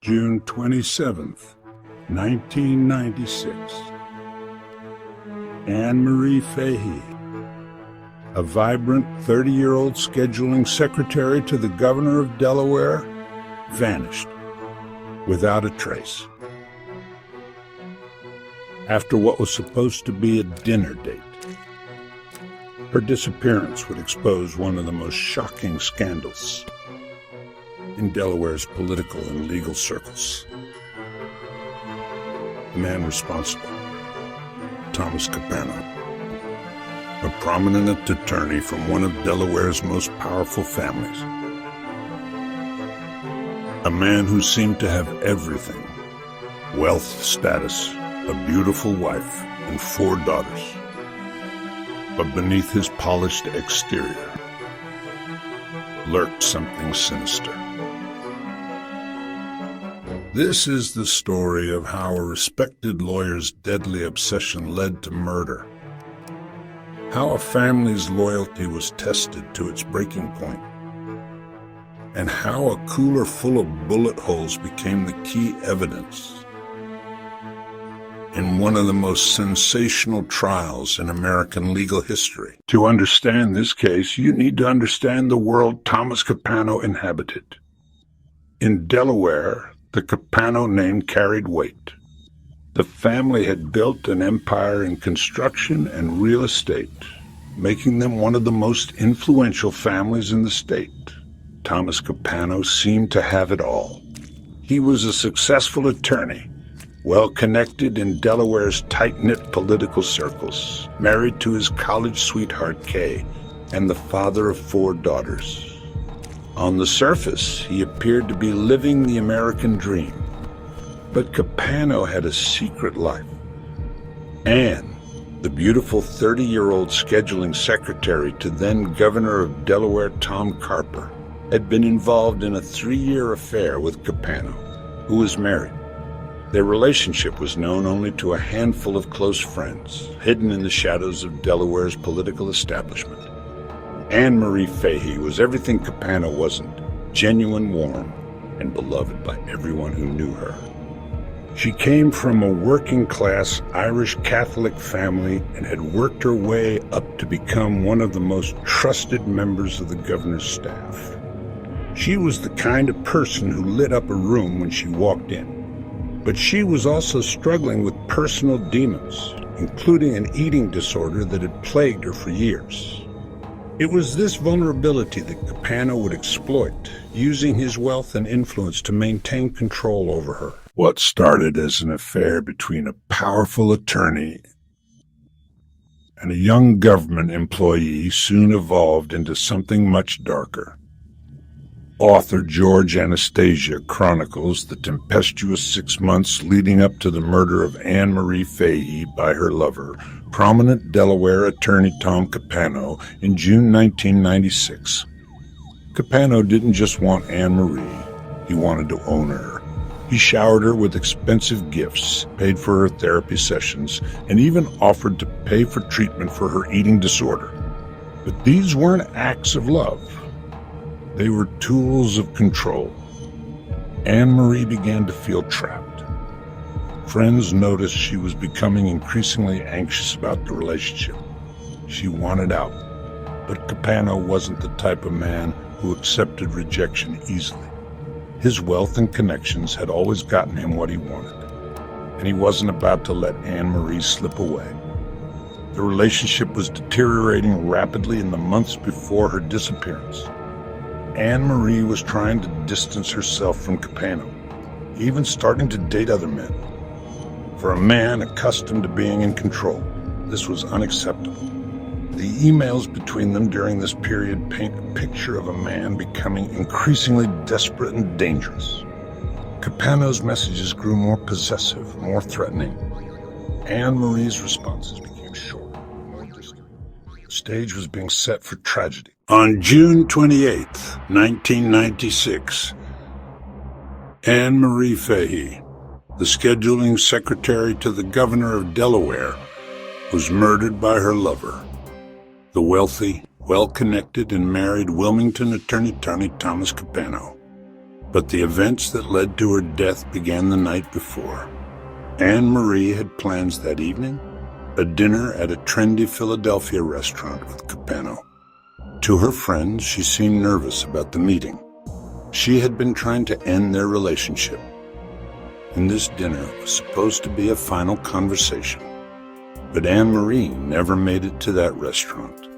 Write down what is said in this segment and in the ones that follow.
June 27th, 1996. Anne Marie Fahey, a vibrant 30-year-old scheduling secretary to the governor of Delaware, vanished without a trace. After what was supposed to be a dinner date, her disappearance would expose one of the most shocking scandals in Delaware's political and legal circles. The man responsible, Thomas Capano, a prominent attorney from one of Delaware's most powerful families. A man who seemed to have everything: wealth, status, a beautiful wife, and 4 daughters. But beneath his polished exterior lurked something sinister. This is the story of how a respected lawyer's deadly obsession led to murder, how a family's loyalty was tested to its breaking point, and how a cooler full of bullet holes became the key evidence in one of the most sensational trials in American legal history. To understand this case, you need to understand the world Thomas Capano inhabited. In Delaware, the Capano name carried weight. The family had built an empire in construction and real estate, making them one of the most influential families in the state. Thomas Capano seemed to have it all. He was a successful attorney, well-connected in Delaware's tight-knit political circles, married to his college sweetheart, Kay, and the father of 4 daughters. On the surface, he appeared to be living the American dream. But Capano had a secret life. Anne, the beautiful 30-year-old scheduling secretary to then Governor of Delaware Tom Carper, had been involved in a 3-year affair with Capano, who was married. Their relationship was known only to a handful of close friends, hidden in the shadows of Delaware's political establishment. Anne Marie Fahey was everything Capano wasn't: genuine, warm, and beloved by everyone who knew her. She came from a working-class Irish Catholic family and had worked her way up to become one of the most trusted members of the governor's staff. She was the kind of person who lit up a room when she walked in. But she was also struggling with personal demons, including an eating disorder that had plagued her for years. It was this vulnerability that Capano would exploit, using his wealth and influence to maintain control over her. What started as an affair between a powerful attorney and a young government employee soon evolved into something much darker. Author George Anastasia chronicles the tempestuous 6 months leading up to the murder of Anne Marie Fahey by her lover, prominent Delaware attorney Tom Capano, in June 1996. Capano didn't just want Anne Marie, he wanted to own her. He showered her with expensive gifts, paid for her therapy sessions, and even offered to pay for treatment for her eating disorder. But these weren't acts of love. They were tools of control. Anne Marie began to feel trapped. Friends noticed she was becoming increasingly anxious about the relationship. She wanted out, but Capano wasn't the type of man who accepted rejection easily. His wealth and connections had always gotten him what he wanted, and he wasn't about to let Anne Marie slip away. The relationship was deteriorating rapidly in the months before her disappearance. Anne Marie was trying to distance herself from Capano, even starting to date other men. For a man accustomed to being in control, this was unacceptable. The emails between them during this period paint a picture of a man becoming increasingly desperate and dangerous. Capano's messages grew more possessive, more threatening. Anne Marie's responses became shorter, more distant. The stage was being set for tragedy. On June 28, 1996, Anne Marie Fahey, the scheduling secretary to the governor of Delaware, was murdered by her lover, the wealthy, well-connected and married Wilmington attorney Thomas Capano. But the events that led to her death began the night before. Anne Marie had plans that evening, a dinner at a trendy Philadelphia restaurant with Capano. To her friends, she seemed nervous about the meeting. She had been trying to end their relationship, and this dinner was supposed to be a final conversation. But Anne Marie never made it to that restaurant.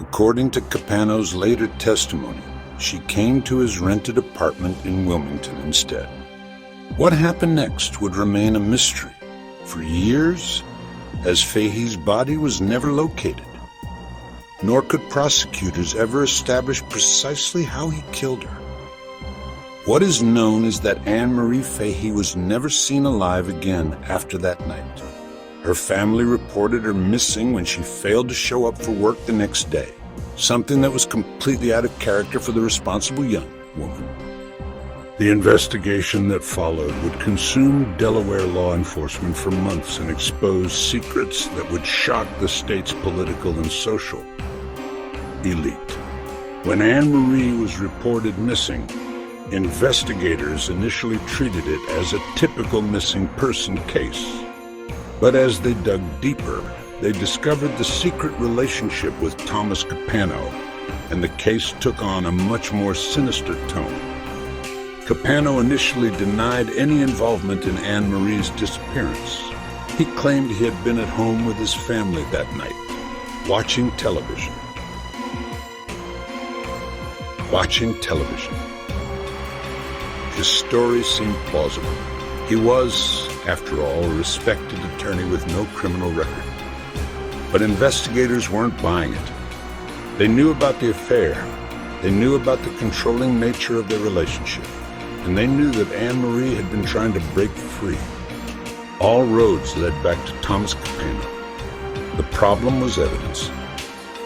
According to Capano's later testimony, she came to his rented apartment in Wilmington instead. What happened next would remain a mystery for years, as Fahey's body was never located. Nor could prosecutors ever establish precisely how he killed her. What is known is that Anne Marie Fahey was never seen alive again after that night. Her family reported her missing when she failed to show up for work the next day, something that was completely out of character for the responsible young woman. The investigation that followed would consume Delaware law enforcement for months and expose secrets that would shock the state's political and social elite. When Anne Marie was reported missing, investigators initially treated it as a typical missing person case. But as they dug deeper, they discovered the secret relationship with Thomas Capano, and the case took on a much more sinister tone. Capano initially denied any involvement in Anne Marie's disappearance. He claimed he had been at home with his family that night, watching television. His story seemed plausible. He was, after all, a respected attorney with no criminal record. But investigators weren't buying it. They knew about the affair. They knew about the controlling nature of their relationship. And they knew that Anne Marie had been trying to break free. All roads led back to Thomas Capano. The problem was evidence.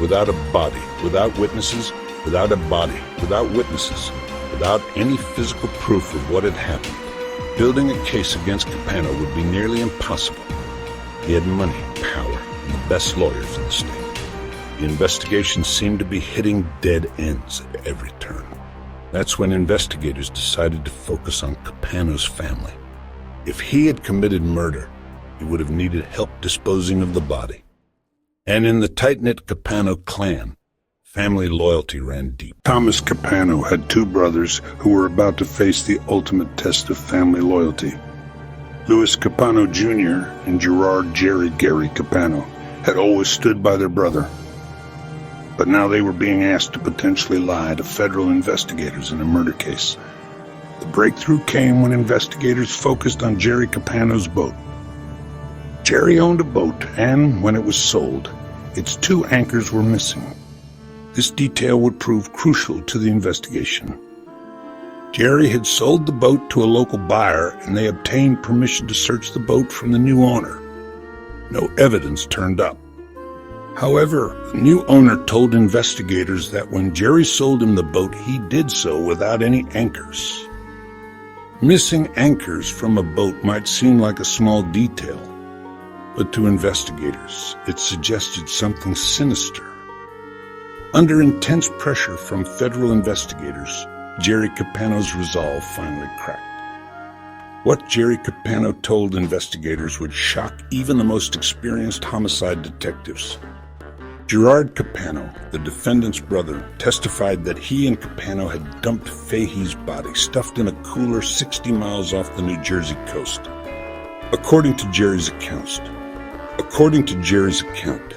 Without a body, without witnesses, without a body, without witnesses, without any physical proof of what had happened, building a case against Capano would be nearly impossible. He had money, power, and the best lawyers in the state. The investigation seemed to be hitting dead ends at every turn. That's when investigators decided to focus on Capano's family. If he had committed murder, he would have needed help disposing of the body. And in the tight-knit Capano clan, family loyalty ran deep. Thomas Capano had two brothers who were about to face the ultimate test of family loyalty. Louis Capano Jr. and Gerard Jerry Gary Capano had always stood by their brother. But now they were being asked to potentially lie to federal investigators in a murder case. The breakthrough came when investigators focused on Jerry Capano's boat. Jerry owned a boat, and when it was sold, its two anchors were missing. This detail would prove crucial to the investigation. Jerry had sold the boat to a local buyer, and they obtained permission to search the boat from the new owner. No evidence turned up. However, the new owner told investigators that when Jerry sold him the boat, he did so without any anchors. Missing anchors from a boat might seem like a small detail, but to investigators, it suggested something sinister. Under intense pressure from federal investigators, Jerry Capano's resolve finally cracked. What Jerry Capano told investigators would shock even the most experienced homicide detectives. Gerard Capano, the defendant's brother, testified that he and Capano had dumped Fahey's body, stuffed in a cooler 60 miles off the New Jersey coast. According to Jerry's account,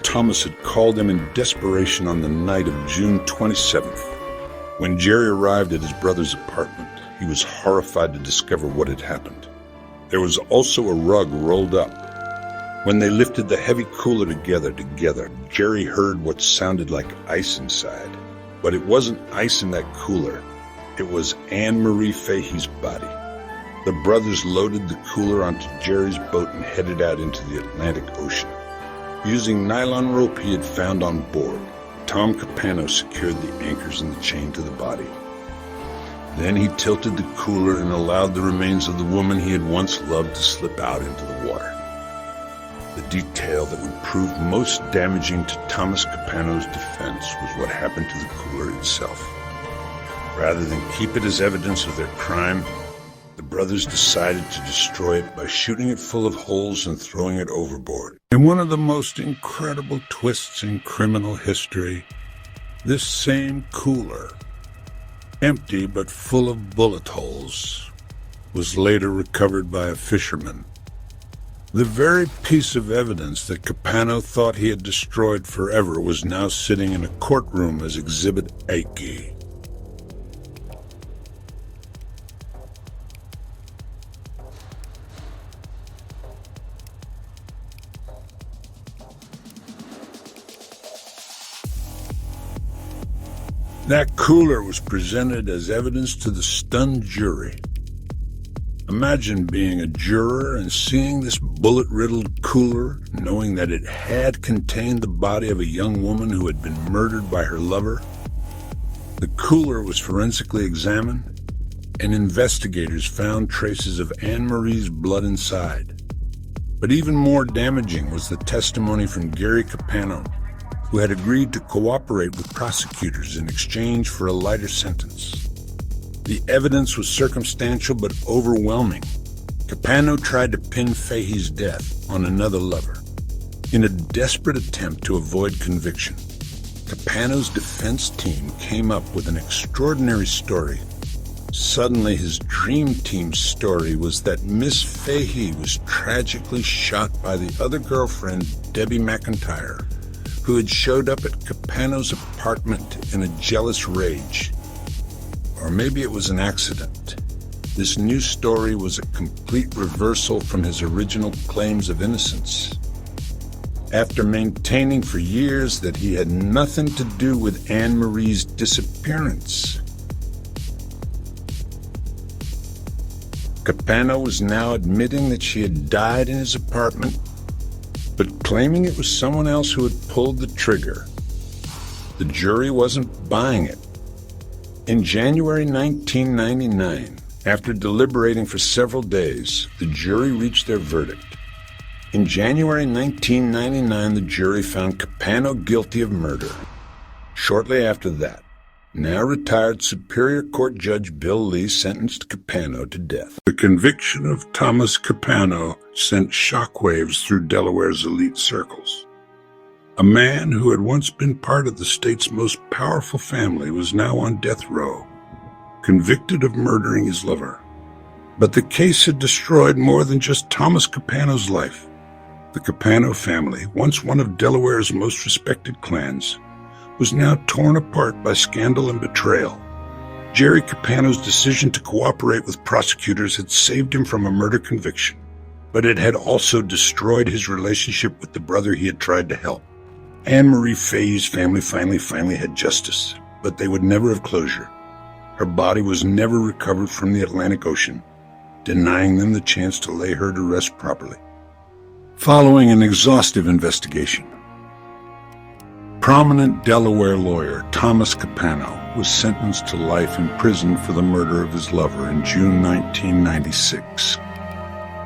Thomas had called him in desperation on the night of June 27th. When Jerry arrived at his brother's apartment, he was horrified to discover what had happened. There was also a rug rolled up. When they lifted the heavy cooler together, Jerry heard what sounded like ice inside. But it wasn't ice in that cooler. It was Anne Marie Fahey's body. The brothers loaded the cooler onto Jerry's boat and headed out into the Atlantic Ocean. Using nylon rope he had found on board, Tom Capano secured the anchors and the chain to the body. Then he tilted the cooler and allowed the remains of the woman he had once loved to slip out into the water. The detail that would prove most damaging to Thomas Capano's defense was what happened to the cooler itself. Rather than keep it as evidence of their crime, the brothers decided to destroy it by shooting it full of holes and throwing it overboard. In one of the most incredible twists in criminal history, this same cooler, empty but full of bullet holes, was later recovered by a fisherman. The very piece of evidence that Capano thought he had destroyed forever was now sitting in a courtroom as Exhibit 8. That cooler was presented as evidence to the stunned jury. Imagine being a juror and seeing this bullet-riddled cooler, knowing that it had contained the body of a young woman who had been murdered by her lover. The cooler was forensically examined, and investigators found traces of Anne-Marie's blood inside. But even more damaging was the testimony from Gary Capano, who had agreed to cooperate with prosecutors in exchange for a lighter sentence. The evidence was circumstantial but overwhelming. Capano tried to pin Fahey's death on another lover. In a desperate attempt to avoid conviction, Capano's defense team came up with an extraordinary story. Suddenly, his dream team's story was that Miss Fahey was tragically shot by the other girlfriend, Debbie McIntyre, who had showed up at Capano's apartment in a jealous rage. Or maybe it was an accident. This new story was a complete reversal from his original claims of innocence. After maintaining for years that he had nothing to do with Anne-Marie's disappearance, Capano was now admitting that she had died in his apartment, but claiming it was someone else who had pulled the trigger. The jury wasn't buying it. In January 1999, after deliberating for several days, the jury reached their verdict. In January 1999, the jury found Capano guilty of murder. Shortly after that, now retired Superior Court Judge Bill Lee sentenced Capano to death. The conviction of Thomas Capano sent shockwaves through Delaware's elite circles. A man who had once been part of the state's most powerful family was now on death row, convicted of murdering his lover. But the case had destroyed more than just Thomas Capano's life. The Capano family, once one of Delaware's most respected clans, was now torn apart by scandal and betrayal. Jerry Capano's decision to cooperate with prosecutors had saved him from a murder conviction, but it had also destroyed his relationship with the brother he had tried to help. Anne-Marie Fahey's family finally had justice, but they would never have closure. Her body was never recovered from the Atlantic Ocean, denying them the chance to lay her to rest properly. Following an exhaustive investigation, prominent Delaware lawyer Thomas Capano was sentenced to life in prison for the murder of his lover in June 1996.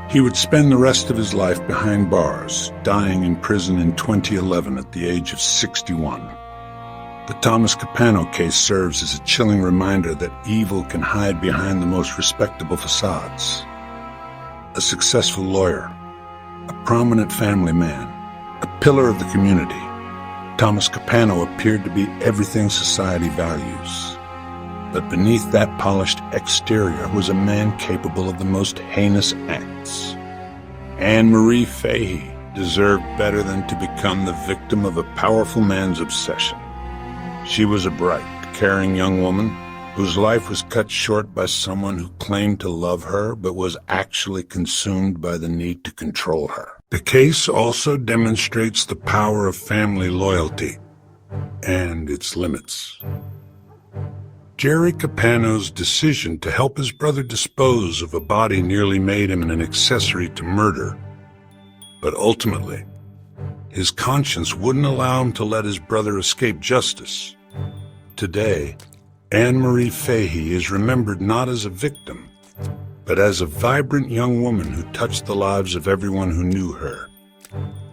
He would spend the rest of his life behind bars, dying in prison in 2011 at the age of 61. The Thomas Capano case serves as a chilling reminder that evil can hide behind the most respectable facades. A successful lawyer, a prominent family man, a pillar of the community, Thomas Capano appeared to be everything society values. But beneath that polished exterior was a man capable of the most heinous acts. Anne-Marie Fahey deserved better than to become the victim of a powerful man's obsession. She was a bright, caring young woman whose life was cut short by someone who claimed to love her but was actually consumed by the need to control her. The case also demonstrates the power of family loyalty and its limits. Jerry Capano's decision to help his brother dispose of a body nearly made him an accessory to murder. But ultimately, his conscience wouldn't allow him to let his brother escape justice. Today, Anne-Marie Fahey is remembered not as a victim, but as a vibrant young woman who touched the lives of everyone who knew her.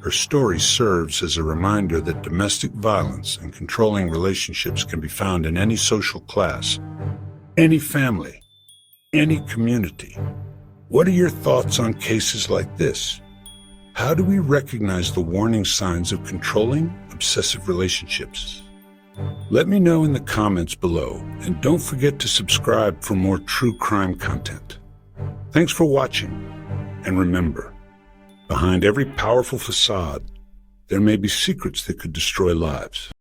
Her story serves as a reminder that domestic violence and controlling relationships can be found in any social class, Any family, any community. What are your thoughts on cases like this? How do we recognize the warning signs of controlling, obsessive relationships? Let me know in the comments below, and don't forget to subscribe for more true crime content. Thanks for watching, and remember, behind every powerful facade, there may be secrets that could destroy lives.